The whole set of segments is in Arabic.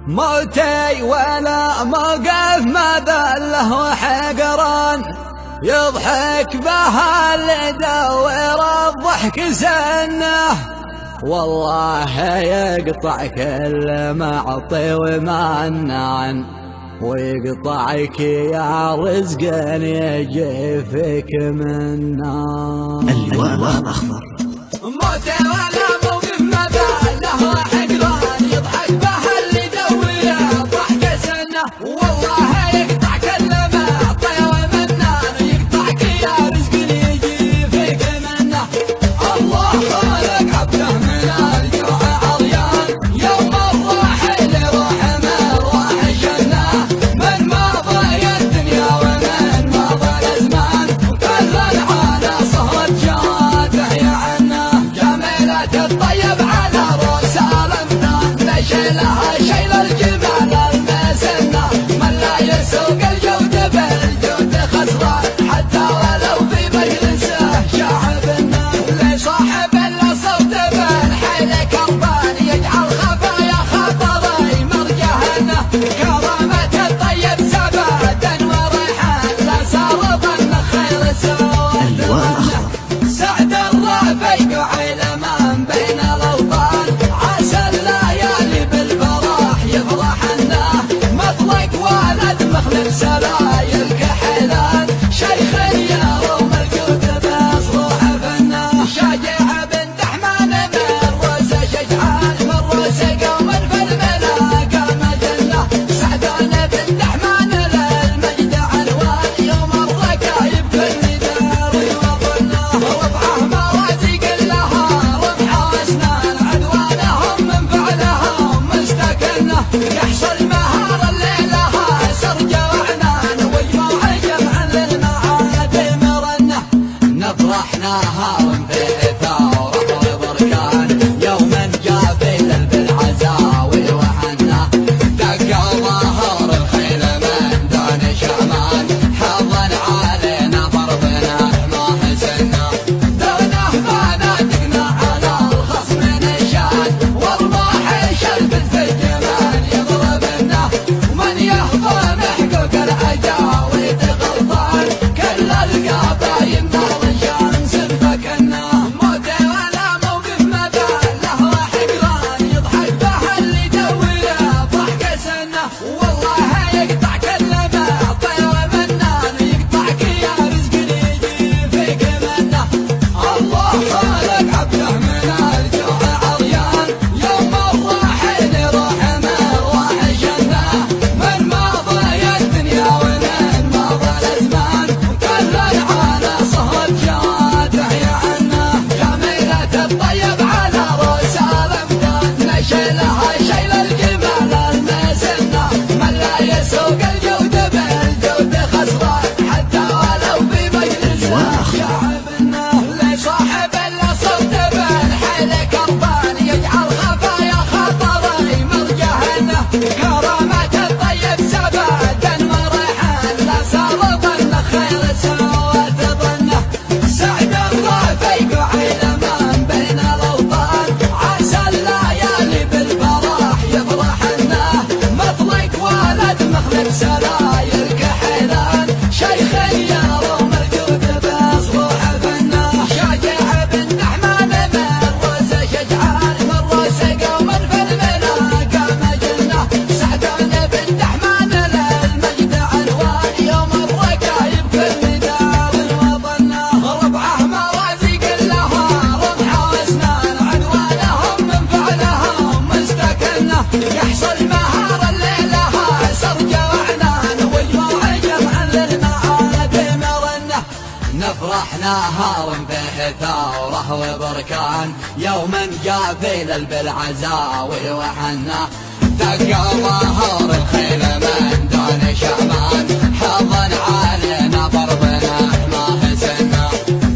موتي ولا موقف ما ذله وحقران، يضحك بها اللي يدور الضحك سنه، والله يقطع كل معطي ومنعن، ويقطعك يا رزق يجي فيك منا. اللواء الأخضر. موتي ولا موقف ما ذله وحقران، يضحك بها اللي يدور الضحك سنه، والله يقطع كل معطي ومنان، ويقطعك يا رزق يجي فيك منه. الله خلق عبده من الجوع عريان، يوم الراحل يروح من راح جنه، من ماضى الدنيا ومن ماضى الازمان، وكل العالم صهرت جاده يعنه. جميلة الطيب على رؤوس الامثال، لشيلها شيل الجبال المسنه، من لا يسوق الجود بالجود خسران، حتى ولو في مجلسه شاحب النار. لصاحب الصوت بالحيل كربان، يجعل خفايا خطري مرجهنه، كرامة الطيب سبادا وريحان، لا صار ظن خير سواد ظنه. سعد الرفيق وعلمان بين الاوطان، عسى الليالي بالفرح يفرحنه، مطلق ولد مخلف سلايل كحيلان، شيخ يروم الجود بصروح فنه. شجاع بن دحمان من روس شجعان، من روس قوم في الملا قام جنه، سعدان بن دحمان للمجد عنوان، يوم الركايب في الندار وطنه. ربعه موازيق لها ربح واسنان، عدوانهم من فعلهم مستكنه، يحصل مهار الليلها سرجه وعنان، ويجمع جمعا للمعاد مرنه. نفرح نهار في ثوره وبركان، يوم جابل بالعزاوي وحنا، دق ظهر الخيل من دون شعمان، حظا علينا ضربنا ما حسنا، دونه ما ناتقنا على الخصم نشان، والله شلبت في الجمال يضربنا، ومن يهضم حقوق العجاوي غلطان، كل القبايل رجال سبكنا. موتي ولا موقف ما ذله وحقران، يضحك بها اللي يدور ضحك سنه، والله يقطع كل معطي ومنان، يقطعك يا رزق يجي فيك منه. الله خلق عبده من الجوع عريان، يوم الراحل يروح من راح جنه، من ماضى الدنيا ومن ماضى الازمان، وكل العالم صهرت جاده يعنه. جميلة الطيب على رؤوس الامثال، نشيلها شيل الجبال المسنه، من لا يسوق الجود بالجود خسران، حتى ولو في مجلسه شاحب النار. لصاحب الصوت بالحيل كربان، يجعل خفايا خطري مرجهنه، كرامة الطيب سبادا وريحان، لا صار ظن خير سواد ظنه. سعد الرفيق وعلمان بين الاوطان، عسى الليالي بالفرح يفرحنه، مطلق ولد مخلف سلايل كحيلان، شيخ يروم الجود بصروح فنه. شجاع بن دحمان من روس شجعان، من روس قوم في الملا قام جنه، سعدان بن دحمان للمجد عنوان، يوم الركايب في الندار وطنه. ربعه موازيق لها رمح واسنان، عدوانهم من فعلهم مستكنه، يحصل مهار الليلها سرجه وعنان، ويجمع جمعا للمعاد مرنه. نفرح نهار فيه ثوره وبركان، يوم جابل بالعزاوي وحنا، دق ظهر الخيل من دون شعمان، حظا علينا ضربنا ما حسنا،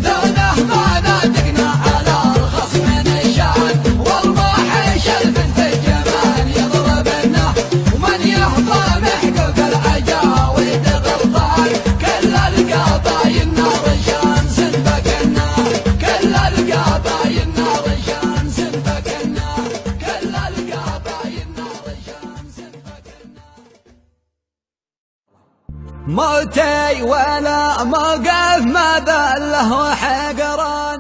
دونه ما ناتقنا على الخصم نشان، والله شلبت في الجمال يضربنا، ومن يهضم حقوق العجاوي غلطان، كل القبايل رجال سبكنا، كل القبايل رجال سبكنا، كل القبايل رجال موتي ولا موقف ما ذله وحقران